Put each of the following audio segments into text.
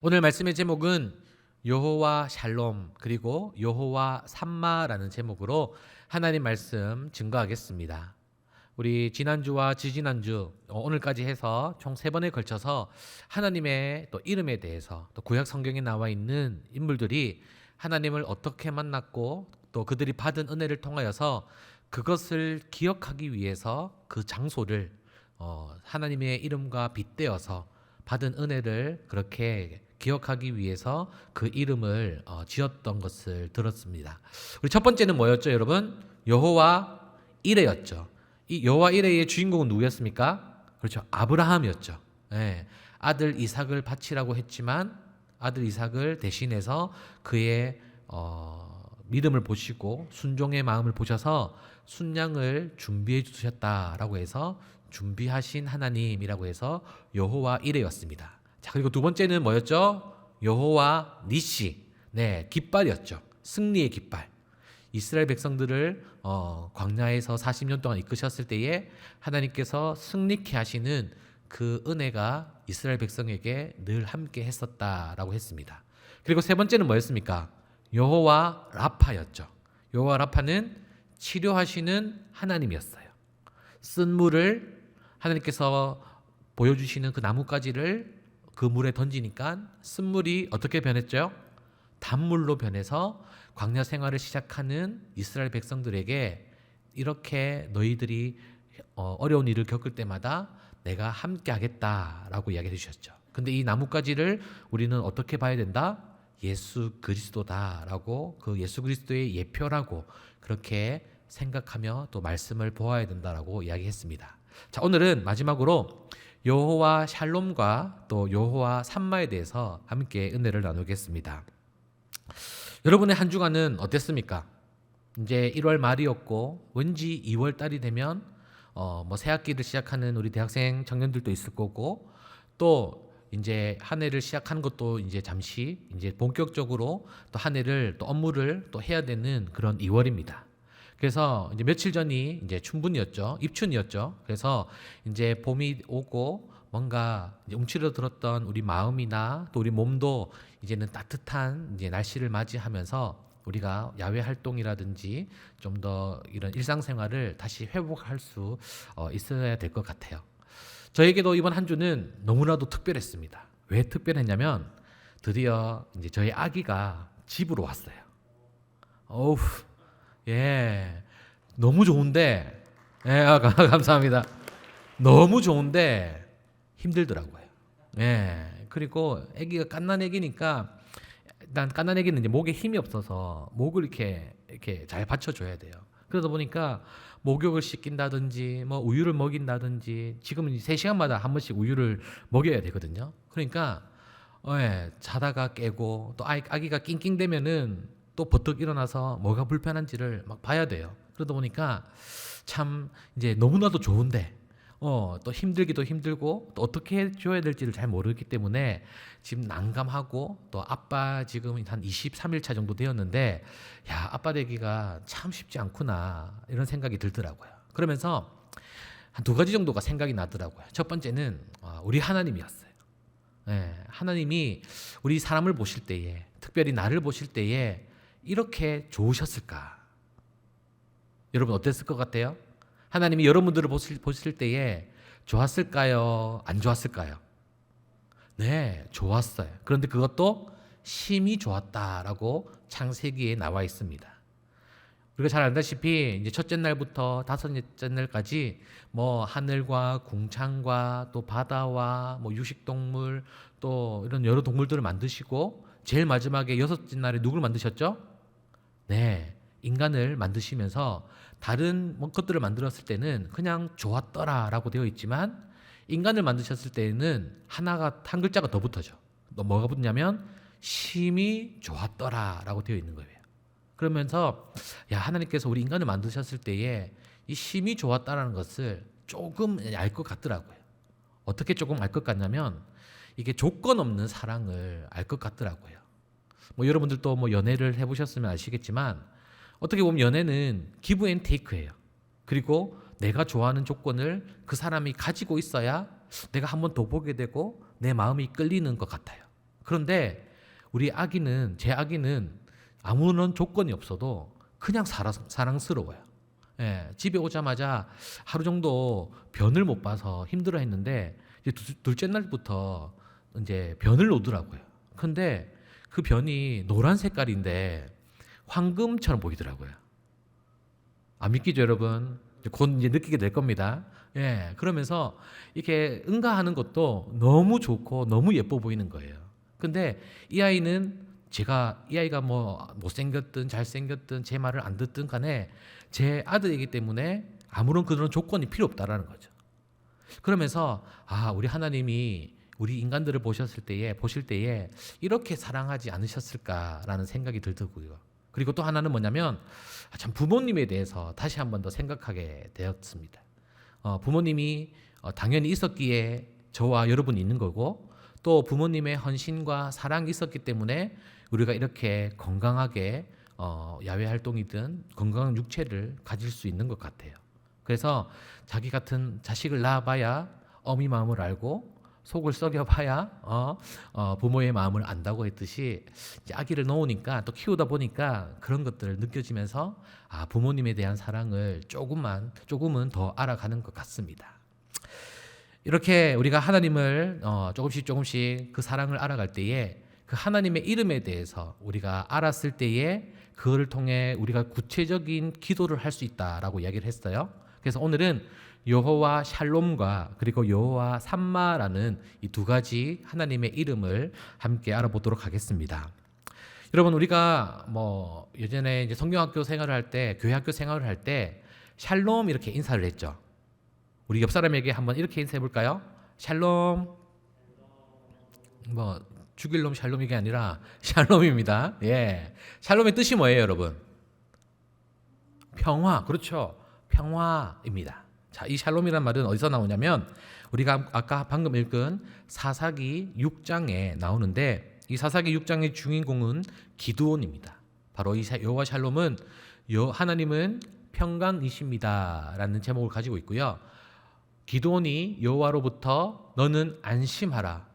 오늘 말씀의 제목은 여호와 샬롬 그리고 여호와 삼마라는 제목으로 하나님 말씀 증거하겠습니다. 우리 지난주와 지지난주 오늘까지 해서 총 3번에 걸쳐서 하나님의 또 이름에 대해서 또 구약 성경에 나와 있는 인물들이 하나님을 어떻게 만났고 또 그들이 받은 은혜를 통하여서 그것을 기억하기 위해서 그 장소를 하나님의 이름과 빗대어서 받은 은혜를 그렇게 기억하기 위해서 그 이름을 지었던 것을 들었습니다. 우리 첫 번째는 뭐였죠, 여러분? 여호와 이레였죠. 이 여호와 이레의 주인공은 누구였습니까? 그렇죠, 아브라함이었죠. 예, 아들 이삭을 바치라고 했지만 아들 이삭을 대신해서 그의 믿음을 보시고 순종의 마음을 보셔서 순양을 준비해 주셨다라고 해서 준비하신 하나님이라고 해서 여호와 이레였습니다. 자, 그리고 두 번째는 뭐였죠? 여호와 니시. 네, 깃발이었죠. 승리의 깃발. 이스라엘 백성들을 광야에서 40년 동안 이끄셨을 때에 하나님께서 승리케 하시는 그 은혜가 이스라엘 백성에게 늘 함께 했었다라고 했습니다. 그리고 세 번째는 뭐였습니까? 여호와 라파였죠. 여호와 라파는 치료하시는 하나님이었어요. 쓴 물을 하나님께서 보여주시는 그 나뭇가지를 그 물에 던지니까 쓴 물이 어떻게 변했죠? 단물로 변해서 광야 생활을 시작하는 이스라엘 백성들에게 이렇게 너희들이 어려운 일을 겪을 때마다 내가 함께 하겠다라고 이야기해 주셨죠. 근데 이 나뭇가지를 우리는 어떻게 봐야 된다? 예수 그리스도다라고, 그 예수 그리스도의 예표라고 그렇게 생각하며 또 말씀을 보아야 된다라고 이야기했습니다. 자, 오늘은 마지막으로 여호와 샬롬과 또 여호와 삼마에 대해서 함께 은혜를 나누겠습니다. 여러분의 한 주간은 어땠습니까? 이제 1월 말이었고 왠지 2월 달이 되면 새 학기를 시작하는 우리 대학생 청년들도 있을 거고, 또 이제 한 해를 시작하는 것도 이제 잠시 이제 본격적으로 또 한 해를 또 업무를 또 해야 되는 그런 2월입니다. 그래서 이제 며칠 전이 이제 춘분이었죠. 입춘이었죠. 그래서 이제 봄이 오고 뭔가 이제 움츠러들었던 우리 마음이나 또 우리 몸도 이제는 따뜻한 이제 날씨를 맞이하면서 우리가 야외 활동이라든지 좀 더 이런 일상생활을 다시 회복할 수 있어야 될 것 같아요. 저에게도 이번 한 주는 너무나도 특별했습니다. 왜 특별했냐면 드디어 이제 저희 아기가 집으로 왔어요. 어우, 예, 너무 좋은데, 감사합니다. 너무 좋은데 힘들더라고요. 예, 그리고 아기가 갓난 아기니까 일단 갓난 아기는 이제 목에 힘이 없어서 목을 이렇게 잘 받쳐줘야 돼요. 그러다 보니까 목욕을 시킨다든지 뭐 우유를 먹인다든지, 지금은 3시간마다 한 번씩 우유를 먹여야 되거든요. 그러니까 자다가 깨고 또 아기가 낑낑대면은 또 버뜩 일어나서 뭐가 불편한지를 막 봐야 돼요. 그러다 보니까 참 이제 너무나도 좋은데 또 힘들기도 힘들고 또 어떻게 해줘야 될지를 잘 모르기 때문에 지금 난감하고, 또 아빠 지금 한 23일 차 정도 되었는데 야, 아빠 되기가 참 쉽지 않구나 이런 생각이 들더라고요. 그러면서 한 2가지 정도가 생각이 나더라고요. 첫 번째는 우리 하나님이었어요. 하나님이 우리 사람을 보실 때에, 특별히 나를 보실 때에 이렇게 좋으셨을까? 여러분 어땠을 것 같아요? 하나님이 여러분들을 보실 때에 좋았을까요? 안 좋았을까요? 네, 좋았어요. 그런데 그것도 심히 좋았다라고 창세기에 나와 있습니다. 우리가 잘 알다시피 이제 첫째 날부터 5째 날까지 뭐 하늘과 궁창과 또 바다와 뭐 유식동물 또 이런 여러 동물들을 만드시고, 제일 마지막에 6째 날에 누굴 만드셨죠? 네, 인간을 만드시면서 다른 것들을 만들었을 때는 그냥 좋았더라라고 되어 있지만 인간을 만드셨을 때는 한 글자가 더 붙어져. 또 뭐가 붙냐면 심히 좋았더라라고 되어 있는 거예요. 그러면서 야, 하나님께서 우리 인간을 만드셨을 때에 이 심히 좋았다라는 것을 조금 알 것 같더라고요. 어떻게 조금 알 것 같냐면 이게 조건 없는 사랑을 알 것 같더라고요. 뭐 여러분들도 뭐 연애를 해보셨으면 아시겠지만 어떻게 보면 연애는 기브 앤 테이크예요. 그리고 내가 좋아하는 조건을 그 사람이 가지고 있어야 내가 한 번 더 보게 되고 내 마음이 끌리는 것 같아요. 그런데 제 아기는 아무런 조건이 없어도 그냥 사랑스러워요. 예, 집에 오자마자 하루 정도 변을 못 봐서 힘들어 했는데 이제 둘째 날부터 이제 변을 놓더라고요. 근데 그 변이 노란 색깔인데 황금처럼 보이더라고요. 안 믿기죠, 여러분? 곧 이제 느끼게 될 겁니다. 예, 그러면서 이렇게 응가하는 것도 너무 좋고 너무 예뻐 보이는 거예요. 근데 이 아이가 뭐 못생겼든 잘생겼든 제 말을 안 듣든 간에 제 아들이기 때문에 아무런 그런 조건이 필요 없다라는 거죠. 그러면서 우리 하나님이 우리 인간들을 보실 때에 이렇게 사랑하지 않으셨을까라는 생각이 들더고요. 그리고 또 하나는 뭐냐면 참 부모님에 대해서 다시 한 번 더 생각하게 되었습니다. 부모님이 당연히 있었기에 저와 여러분이 있는 거고, 또 부모님의 헌신과 사랑이 있었기 때문에 우리가 이렇게 건강하게 야외 활동이든 건강한 육체를 가질 수 있는 것 같아요. 그래서 자기 같은 자식을 낳아봐야 어미 마음을 알고 속을 썩여봐야 부모의 마음을 안다고 했듯이, 이제 아기를 놓으니까 또 키우다 보니까 그런 것들을 느껴지면서 부모님에 대한 사랑을 조금은 더 알아가는 것 같습니다. 이렇게 우리가 하나님을 조금씩 그 사랑을 알아갈 때에 그 하나님의 이름에 대해서 우리가 알았을 때에 그거를 통해 우리가 구체적인 기도를 할 수 있다라고 이야기를 했어요. 그래서 오늘은 여호와 샬롬과 그리고 여호와 삼마라는 이 두 가지 하나님의 이름을 함께 알아보도록 하겠습니다. 여러분, 우리가 뭐 예전에 이제 성경학교 생활을 할 때, 교회 학교 생활을 할 때 샬롬 이렇게 인사를 했죠. 우리 옆 사람에게 한번 이렇게 인사해 볼까요? 샬롬. 뭐 죽일 놈 샬롬 이게 아니라 샬롬입니다. 예. 샬롬의 뜻이 뭐예요, 여러분? 평화. 그렇죠. 평화입니다. 자, 이 샬롬이란 말은 어디서 나오냐면 우리가 아까 방금 읽은 사사기 6장에 나오는데, 이 사사기 6장의 주인공은 기드온입니다. 바로 이 여호와 샬롬은 하나님은 평강이십니다라는 제목을 가지고 있고요. 기드온이 여호와로부터 너는 안심하라,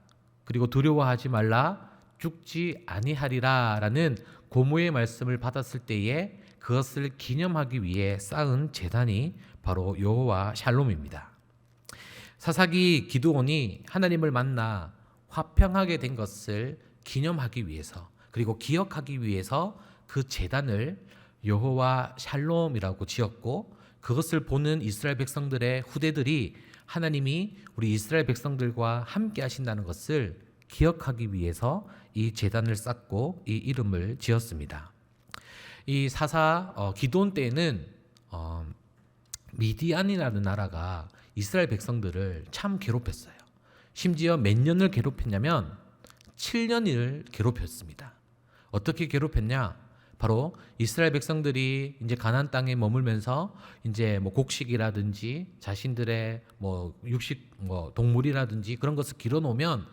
그리고 두려워하지 말라, 죽지 아니하리라라는 고모의 말씀을 받았을 때에 그것을 기념하기 위해 쌓은 제단이 바로 여호와 샬롬입니다. 사사기 기드온이 하나님을 만나 화평하게 된 것을 기념하기 위해서, 그리고 기억하기 위해서 그 제단을 여호와 샬롬이라고 지었고, 그것을 보는 이스라엘 백성들의 후대들이 하나님이 우리 이스라엘 백성들과 함께 하신다는 것을 기억하기 위해서 이 제단을 쌓고 이 이름을 지었습니다. 이 기드온 때에는 미디안이라는 나라가 이스라엘 백성들을 참 괴롭혔어요. 심지어 몇 년을 괴롭혔냐면 7년을 괴롭혔습니다. 어떻게 괴롭혔냐? 바로 이스라엘 백성들이 이제 가나안 땅에 머물면서 이제 뭐 곡식이라든지 자신들의 뭐 육식 뭐 동물이라든지 그런 것을 길어 놓으면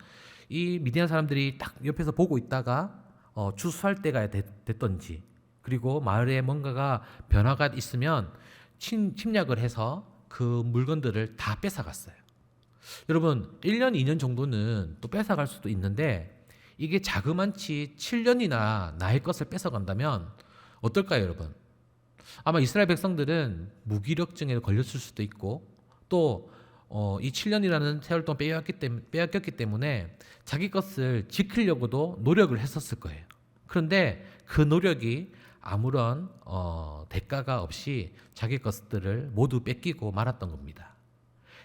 이 미디안 사람들이 딱 옆에서 보고 있다가 추수할 때가 됐던지, 그리고 마을에 뭔가가 변화가 있으면 침략을 해서 그 물건들을 다 뺏어갔어요. 여러분, 1년, 2년 정도는 또 뺏어갈 수도 있는데 이게 자그만치 7년이나 나의 것을 뺏어간다면 어떨까요, 여러분? 아마 이스라엘 백성들은 무기력증에 걸렸을 수도 있고, 또 이 7년이라는 세월 동안 빼앗겼기 때문에 자기 것을 지키려고도 노력을 했었을 거예요. 그런데 그 노력이 아무런 대가가 없이 자기 것들을 모두 뺏기고 말았던 겁니다.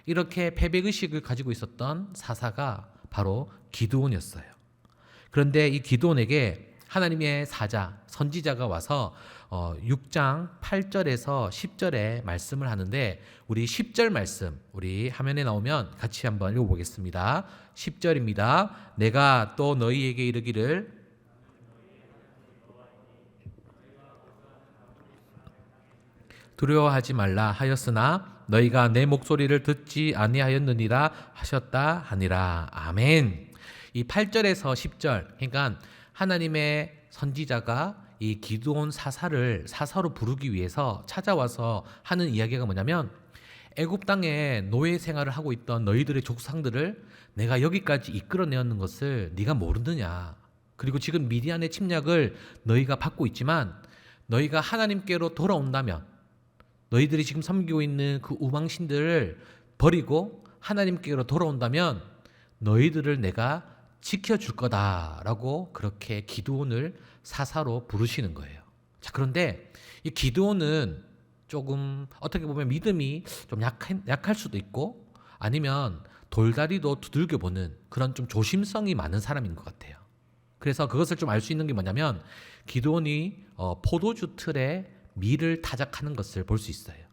이렇게 패배의식을 가지고 있었던 사사가 바로 기드온이었어요. 그런데 이 기드온에게 하나님의 선지자가 와서 6장 8절에서 10절에 말씀을 하는데, 우리 10절 말씀 우리 화면에 나오면 같이 한번 읽어보겠습니다. 10절입니다. 내가 또 너희에게 이르기를 두려워하지 말라 하였으나 너희가 내 목소리를 듣지 아니하였느니라 하셨다 하니라. 아멘. 이 8절에서 10절, 그러니까 하나님의 선지자가 이 기드온 사사로 부르기 위해서 찾아와서 하는 이야기가 뭐냐면, 애굽 땅에 노예 생활을 하고 있던 너희들의 족상들을 내가 여기까지 이끌어내었는 것을 네가 모르느냐. 그리고 지금 미디안의 침략을 너희가 받고 있지만 너희가 하나님께로 돌아온다면, 너희들이 지금 섬기고 있는 그 우방신들을 버리고 하나님께로 돌아온다면 너희들을 내가 지켜줄 거다라고 그렇게 기드온을 사사로 부르시는 거예요. 자, 그런데 이 기드온은 조금 어떻게 보면 믿음이 좀 약할 수도 있고, 아니면 돌다리도 두들겨 보는 그런 좀 조심성이 많은 사람인 것 같아요. 그래서 그것을 좀 알 수 있는 게 뭐냐면, 기드온이 포도주 틀에 밀을 타작하는 것을 볼 수 있어요.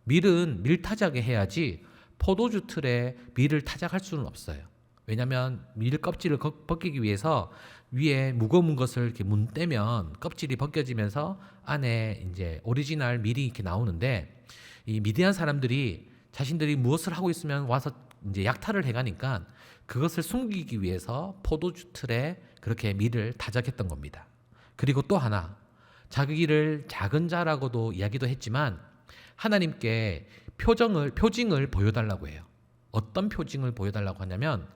밀은 밀 타작에 해야지 포도주 틀에 밀을 타작할 수는 없어요. 왜냐하면 밀 껍질을 벗기기 위해서 위에 무거운 것을 이렇게 문대면 껍질이 벗겨지면서 안에 이제 오리지널 밀이 이렇게 나오는데, 이 미디안 사람들이 자신들이 무엇을 하고 있으면 와서 이제 약탈을 해가니까 그것을 숨기기 위해서 포도주 틀에 그렇게 밀을 타작했던 겁니다. 그리고 또 하나, 자기를 작은 자라고도 이야기도 했지만 하나님께 표징을 보여달라고 해요. 어떤 표징을 보여달라고 하냐면,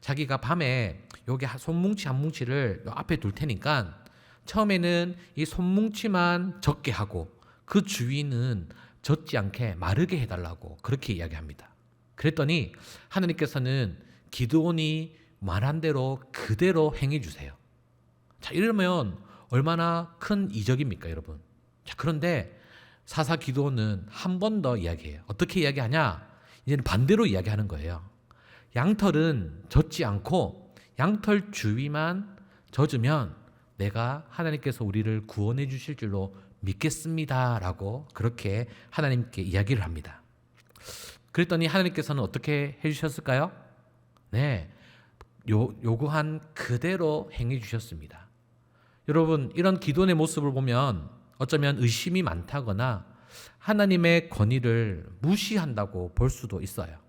자기가 밤에 여기 손뭉치 한 뭉치를 앞에 둘 테니까 처음에는 이 손뭉치만 젖게 하고 그 주위는 젖지 않게 마르게 해달라고 그렇게 이야기합니다. 그랬더니 하나님께서는 기드온이 말한 대로 그대로 행해 주세요. 자, 이러면 얼마나 큰 이적입니까, 여러분? 자, 그런데 사사 기드온은 한 번 더 이야기해요. 어떻게 이야기하냐? 이제는 반대로 이야기하는 거예요. 양털은 젖지 않고 양털 주위만 젖으면 내가 하나님께서 우리를 구원해 주실 줄로 믿겠습니다라고 그렇게 하나님께 이야기를 합니다. 그랬더니 하나님께서는 어떻게 해주셨을까요? 네, 요구한 그대로 행해 주셨습니다. 여러분, 이런 기도의 모습을 보면 어쩌면 의심이 많다거나 하나님의 권위를 무시한다고 볼 수도 있어요.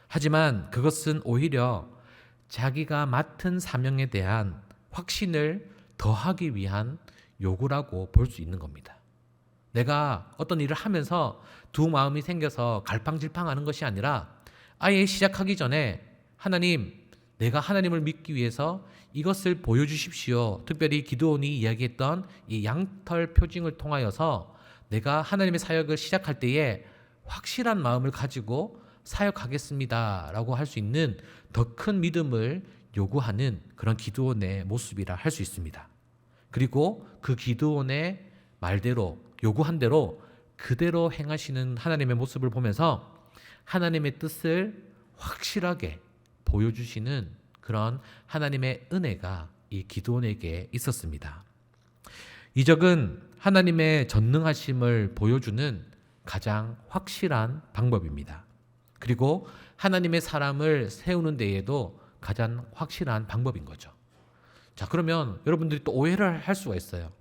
하지만 그것은 오히려 자기가 맡은 사명에 대한 확신을 더하기 위한 요구라고 볼 수 있는 겁니다. 내가 어떤 일을 하면서 두 마음이 생겨서 갈팡질팡하는 것이 아니라 아예 시작하기 전에 하나님, 내가 하나님을 믿기 위해서 이것을 보여주십시오. 특별히 기드온이 이야기했던 이 양털 표징을 통하여서 내가 하나님의 사역을 시작할 때에 확실한 마음을 가지고 사역하겠습니다 라고 할 수 있는 더 큰 믿음을 요구하는 그런 기드온의 모습이라 할 수 있습니다. 그리고 그 기드온의 말대로, 요구한 대로 그대로 행하시는 하나님의 모습을 보면서 하나님의 뜻을 확실하게 보여주시는 그런 하나님의 은혜가 이 기드온에게 있었습니다. 이적은 하나님의 전능하심을 보여주는 가장 확실한 방법입니다. 그리고 하나님의 사람을 세우는 데에도 가장 확실한 방법인 거죠. 자, 그러면 여러분들이 또 오해를 할 수가 있어요.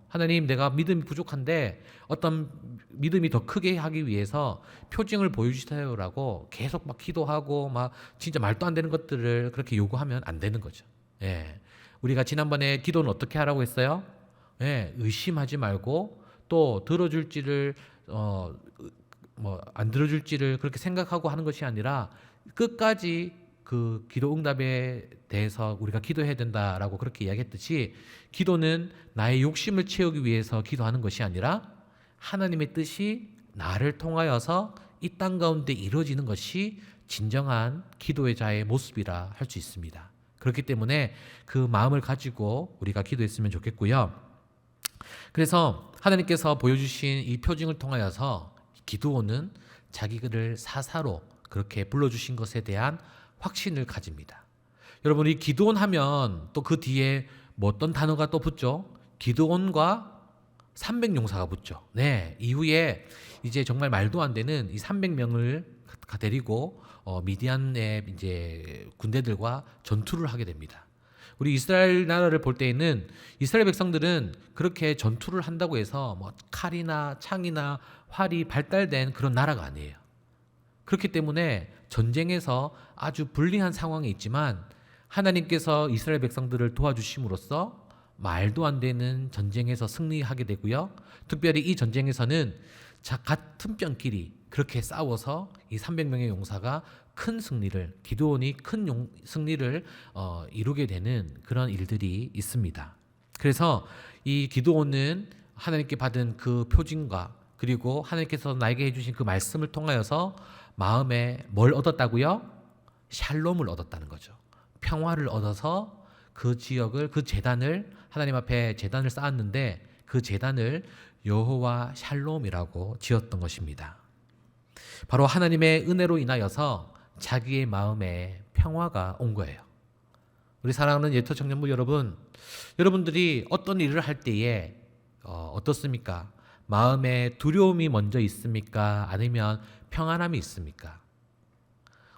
하나님, 내가 믿음이 부족한데 어떤 믿음이 더 크게 하기 위해서 표징을 보여주세요라고 계속 막 기도하고 막 진짜 말도 안 되는 것들을 그렇게 요구하면 안 되는 거죠. 예. 우리가 지난번에 기도는 어떻게 하라고 했어요? 예, 의심하지 말고 또 들어줄지를 안 들어줄지를 그렇게 생각하고 하는 것이 아니라 끝까지 그 기도 응답에 대해서 우리가 기도해야 된다라고 그렇게 이야기했듯이, 기도는 나의 욕심을 채우기 위해서 기도하는 것이 아니라 하나님의 뜻이 나를 통하여서 이 땅 가운데 이루어지는 것이 진정한 기도의 자의 모습이라 할 수 있습니다. 그렇기 때문에 그 마음을 가지고 우리가 기도했으면 좋겠고요. 그래서 하나님께서 보여주신 이 표징을 통하여서 기드온은 자기를 사사로 그렇게 불러주신 것에 대한 확신을 가집니다. 여러분, 이 기드온 하면 또 그 뒤에 뭐 어떤 단어가 또 붙죠? 기드온과 300용사가 붙죠. 네, 이후에 이제 정말 말도 안 되는 이 300명을 데리고 미디안의 이제 군대들과 전투를 하게 됩니다. 우리 이스라엘 나라를 볼 때에는 이스라엘 백성들은 그렇게 전투를 한다고 해서 뭐 칼이나 창이나 활이 발달된 그런 나라가 아니에요. 그렇기 때문에 전쟁에서 아주 불리한 상황에 있지만 하나님께서 이스라엘 백성들을 도와주심으로써 말도 안 되는 전쟁에서 승리하게 되고요. 특별히 이 전쟁에서는 같은 뼈끼리 그렇게 싸워서 이 300명의 용사가 큰 승리를, 기드온이 큰 승리를 이루게 되는 그런 일들이 있습니다. 그래서 이 기드온은 하나님께 받은 그 표징과 그리고 하나님께서 나에게 해주신 그 말씀을 통하여서 마음에 뭘 얻었다고요? 샬롬을 얻었다는 거죠. 평화를 얻어서 그 지역을, 그 제단을, 하나님 앞에 제단을 쌓았는데 그 제단을 여호와 샬롬이라고 지었던 것입니다. 바로 하나님의 은혜로 인하여서 자기의 마음에 평화가 온 거예요. 우리 사랑하는 예토 청년부 여러분, 여러분들이 어떤 일을 할 때에 어떻습니까? 마음에 두려움이 먼저 있습니까? 아니면 평안함이 있습니까?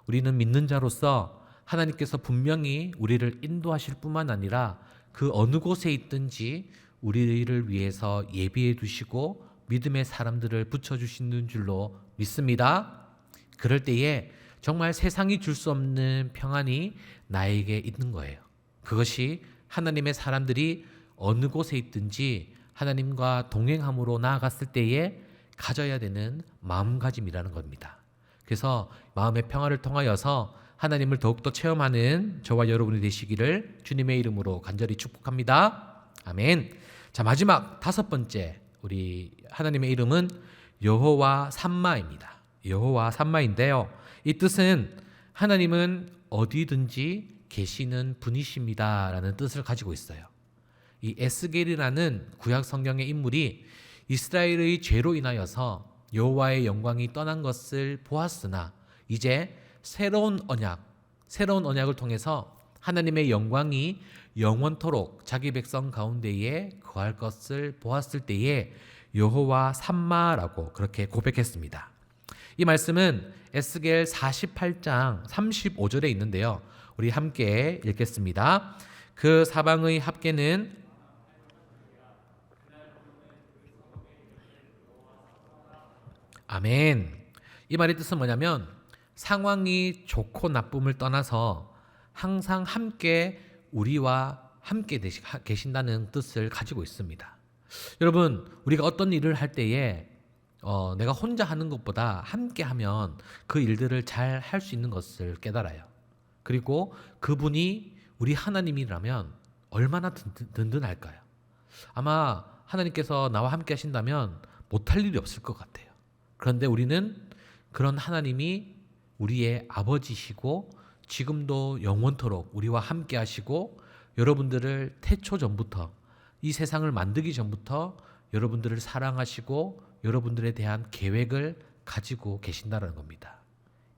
우리는 믿는 자로서 하나님께서 분명히 우리를 인도하실 뿐만 아니라 그 어느 곳에 있든지 우리를 위해서 예비해 두시고 믿음의 사람들을 붙여주시는 줄로 믿습니다. 그럴 때에 정말 세상이 줄 수 없는 평안이 나에게 있는 거예요. 그것이 하나님의 사람들이 어느 곳에 있든지 하나님과 동행함으로 나아갔을 때에 가져야 되는 마음가짐이라는 겁니다. 그래서 마음의 평화를 통하여서 하나님을 더욱더 체험하는 저와 여러분이 되시기를 주님의 이름으로 간절히 축복합니다. 아멘. 자, 마지막 5번째 우리 하나님의 이름은 여호와 삼마입니다. 여호와 삼마인데요. 이 뜻은 하나님은 어디든지 계시는 분이십니다 라는 뜻을 가지고 있어요. 이 에스겔이라는 구약 성경의 인물이 이스라엘의 죄로 인하여서 여호와의 영광이 떠난 것을 보았으나 이제 새로운 언약을 통해서 하나님의 영광이 영원토록 자기 백성 가운데에 거할 것을 보았을 때에 여호와 삼마라고 그렇게 고백했습니다. 이 말씀은 에스겔 48장 35절에 있는데요. 우리 함께 읽겠습니다. 그 사방의 합계는 아멘. 이 말의 뜻은 뭐냐면 상황이 좋고 나쁨을 떠나서 항상 함께 우리와 함께 계신다는 뜻을 가지고 있습니다. 여러분, 우리가 어떤 일을 할 때에 내가 혼자 하는 것보다 함께 하면 그 일들을 잘 할 수 있는 것을 깨달아요. 그리고 그분이 우리 하나님이라면 얼마나 든든할까요? 아마 하나님께서 나와 함께 하신다면 못할 일이 없을 것 같아요. 그런데 우리는 그런 하나님이 우리의 아버지시고 지금도 영원토록 우리와 함께 하시고 여러분들을 태초 전부터 이 세상을 만들기 전부터 여러분들을 사랑하시고 여러분들에 대한 계획을 가지고 계신다는 겁니다.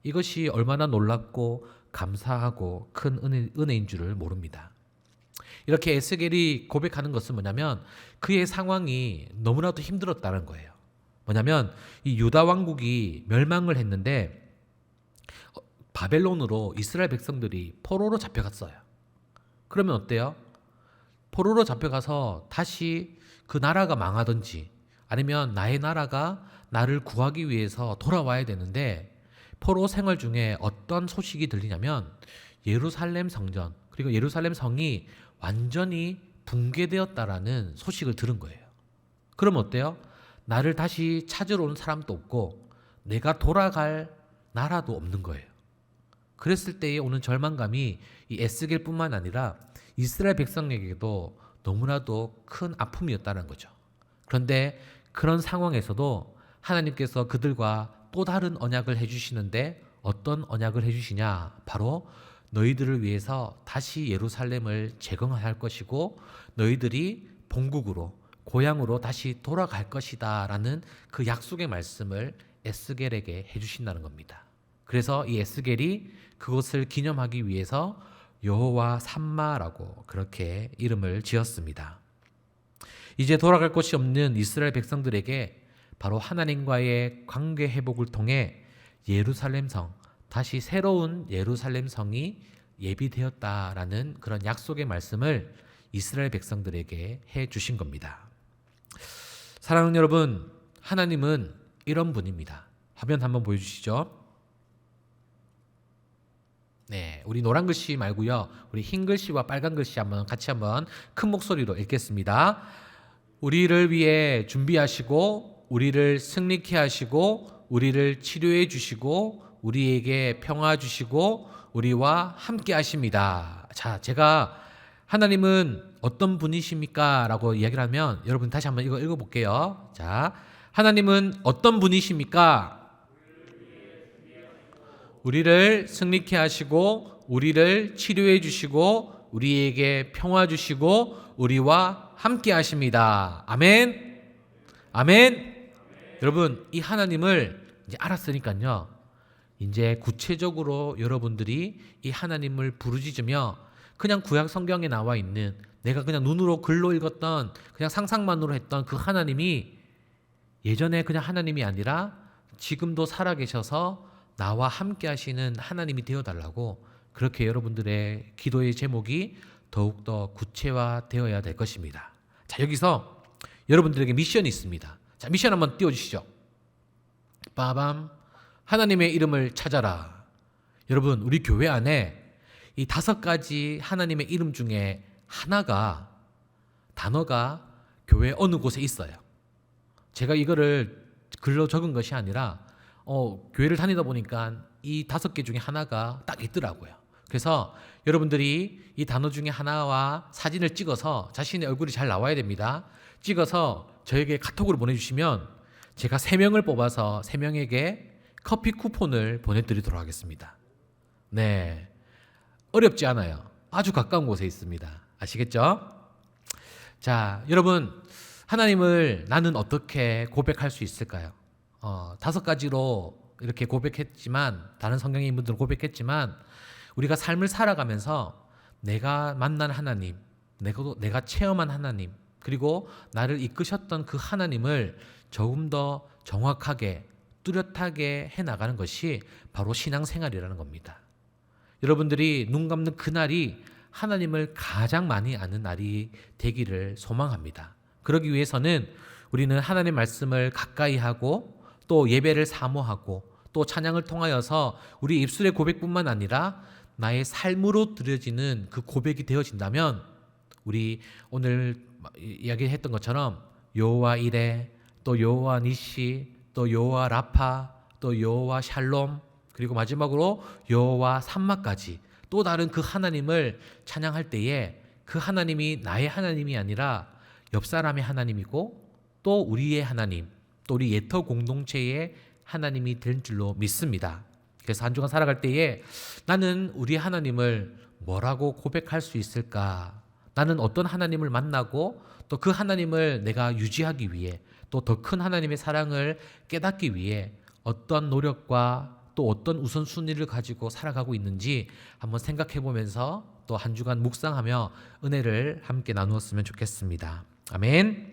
이것이 얼마나 놀랍고 감사하고 큰 은혜인 줄을 모릅니다. 이렇게 에스겔이 고백하는 것은 뭐냐면 그의 상황이 너무나도 힘들었다는 거예요. 뭐냐면 이 유다 왕국이 멸망을 했는데 바벨론으로 이스라엘 백성들이 포로로 잡혀갔어요. 그러면 어때요? 포로로 잡혀가서 다시 그 나라가 망하든지 아니면 나의 나라가 나를 구하기 위해서 돌아와야 되는데 포로 생활 중에 어떤 소식이 들리냐면 예루살렘 성전 그리고 예루살렘 성이 완전히 붕괴되었다라는 소식을 들은 거예요. 그러면 어때요? 나를 다시 찾으러 온 사람도 없고 내가 돌아갈 나라도 없는 거예요. 그랬을 때에 오는 절망감이 이 에스겔뿐만 아니라 이스라엘 백성에게도 너무나도 큰 아픔이었다는 거죠. 그런데 그런 상황에서도 하나님께서 그들과 또 다른 언약을 해주시는데 어떤 언약을 해주시냐? 바로 너희들을 위해서 다시 예루살렘을 재건할 것이고 너희들이 본국으로 고향으로 다시 돌아갈 것이다 라는 그 약속의 말씀을 에스겔에게 해주신다는 겁니다. 그래서 이 에스겔이 그것을 기념하기 위해서 여호와 삼마라고 그렇게 이름을 지었습니다. 이제 돌아갈 곳이 없는 이스라엘 백성들에게 바로 하나님과의 관계 회복을 통해 예루살렘 성, 다시 새로운 예루살렘 성이 예비되었다라는 그런 약속의 말씀을 이스라엘 백성들에게 해 주신 겁니다. 사랑하는 여러분, 하나님은 이런 분입니다. 화면 한번 보여주시죠. 네, 우리 노란 글씨 말고요. 우리 흰 글씨와 빨간 글씨 같이 한번 큰 목소리로 읽겠습니다. 우리를 위해 준비하시고 우리를 승리케 하시고 우리를 치료해 주시고 우리에게 평화 주시고 우리와 함께 하십니다. 자, 제가 하나님은 어떤 분이십니까? 라고 이야기를 하면 여러분 다시 한번 이거 읽어볼게요. 자, 하나님은 어떤 분이십니까? 우리를 승리케 하시고 우리를 치료해 주시고 우리에게 평화 주시고 우리와 함께 하십니다. 아멘. 아멘. 여러분, 이 하나님을 이제 알았으니까요. 이제 구체적으로 여러분들이 이 하나님을 부르짖으며 그냥 구약 성경에 나와 있는 내가 그냥 눈으로 글로 읽었던 그냥 상상만으로 했던 그 하나님이 예전에 그냥 하나님이 아니라 지금도 살아계셔서 나와 함께 하시는 하나님이 되어달라고 그렇게 여러분들의 기도의 제목이 더욱더 구체화되어야 될 것입니다. 자, 여기서 여러분들에게 미션이 있습니다. 자, 미션 한번 띄워주시죠. 빠밤. 하나님의 이름을 찾아라. 여러분, 우리 교회 안에 이 5가지 하나님의 이름 중에 하나가 단어가 교회 어느 곳에 있어요. 제가 이거를 글로 적은 것이 아니라 교회를 다니다 보니까 이 5개 중에 하나가 딱 있더라고요. 그래서 여러분들이 이 단어 중에 하나와 사진을 찍어서 자신의 얼굴이 잘 나와야 됩니다. 찍어서 저에게 카톡으로 보내주시면 제가 3명을 뽑아서 3명에게 커피 쿠폰을 보내드리도록 하겠습니다. 네, 어렵지 않아요. 아주 가까운 곳에 있습니다. 아시겠죠? 자, 여러분, 하나님을 나는 어떻게 고백할 수 있을까요? 5가지로 이렇게 고백했지만, 다른 성경의 인물들은 고백했지만, 우리가 삶을 살아가면서 내가 만난 하나님, 내가 체험한 하나님, 그리고 나를 이끄셨던 그 하나님을 조금 더 정확하게 뚜렷하게 해나가는 것이 바로 신앙생활이라는 겁니다. 여러분들이 눈 감는 그날이 하나님을 가장 많이 아는 날이 되기를 소망합니다. 그러기 위해서는 우리는 하나님의 말씀을 가까이 하고 또 예배를 사모하고 또 찬양을 통하여서 우리 입술의 고백뿐만 아니라 나의 삶으로 드려지는 그 고백이 되어진다면 우리 오늘 이야기했던 것처럼 여호와 이레, 또 여호와 니시, 또 여호와 라파, 또 여호와 샬롬, 그리고 마지막으로 여호와 삼마까지 또 다른 그 하나님을 찬양할 때에 그 하나님이 나의 하나님이 아니라 옆 사람의 하나님이고 또 우리의 하나님, 또 우리 예터 공동체의 하나님이 될 줄로 믿습니다. 그래서 한 주간 살아갈 때에 나는 우리 하나님을 뭐라고 고백할 수 있을까? 나는 어떤 하나님을 만나고 또 그 하나님을 내가 유지하기 위해 또 더 큰 하나님의 사랑을 깨닫기 위해 어떤 노력과 또 어떤 우선순위를 가지고 살아가고 있는지 한번 생각해 보면서 또 한 주간 묵상하며 은혜를 함께 나누었으면 좋겠습니다. 아멘.